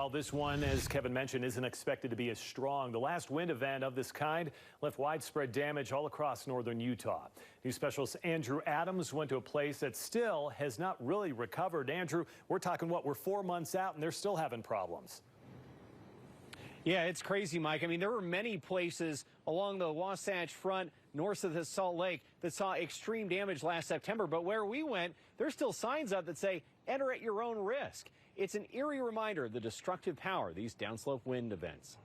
Well, this one, as Kevin mentioned, isn't expected to be as strong. The last wind event of this kind left widespread damage all across northern Utah. News specialist Andrew Adams went to a place that still has not really recovered. Andrew, we're talking we're 4 months out and they're still having problems. Yeah, it's crazy, Mike. I mean, there were many places along the Wasatch Front north of the Salt Lake that saw extreme damage last September. But where we went, there's still signs up that say, enter at your own risk. It's an eerie reminder of the destructive power of these downslope wind events.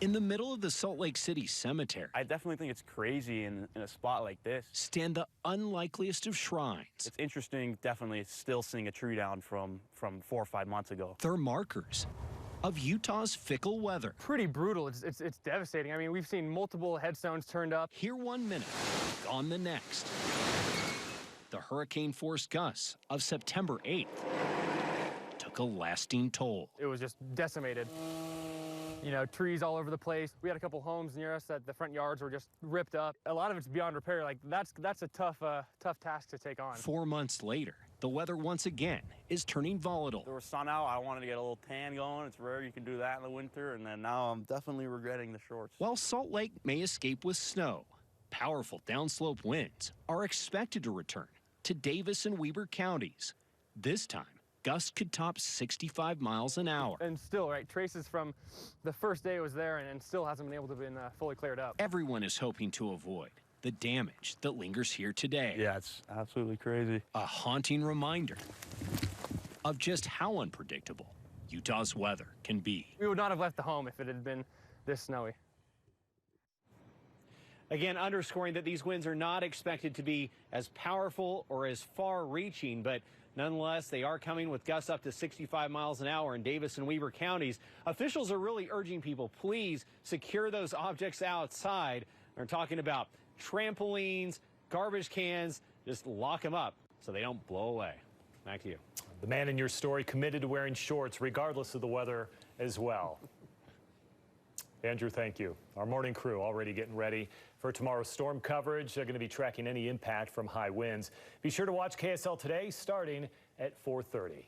In the middle of the Salt Lake City cemetery, I definitely think it's crazy in a spot like this. Stand the unlikeliest of shrines. It's interesting, definitely, still seeing a tree down from 4 or 5 months ago. They're markers of Utah's fickle weather. Pretty brutal. It's devastating. I mean, we've seen multiple headstones turned up. Here 1 minute, gone the next. The hurricane-force gusts of September 8th took a lasting toll. It was just decimated. You know, trees all over the place. We had a couple homes near us that the front yards were just ripped up. A lot of it's beyond repair. Like, that's a tough task to take on. 4 months later, the weather once again is turning volatile. There was sun out. I wanted to get a little tan going. It's rare you can do that in the winter. And then now I'm definitely regretting the shorts. While Salt Lake may escape with snow, powerful downslope winds are expected to return to Davis and Weber counties. This time, gusts could top 65 miles an hour. And still, right, traces from the first day it was there and still hasn't been able to be fully cleared up. Everyone is hoping to avoid the damage that lingers here today. Yeah, it's absolutely crazy. A haunting reminder of just how unpredictable Utah's weather can be. We would not have left the home if it had been this snowy. Again, underscoring that these winds are not expected to be as powerful or as far-reaching, but nonetheless, they are coming with gusts up to 65 miles an hour in Davis and Weber counties. Officials are really urging people, please secure those objects outside. They're talking about trampolines, garbage cans, just lock them up so they don't blow away. Back to you. The man in your story committed to wearing shorts regardless of the weather as well. Andrew, thank you. Our morning crew already getting ready for tomorrow's storm coverage. They're going to be tracking any impact from high winds. Be sure to watch KSL Today starting at 4:30.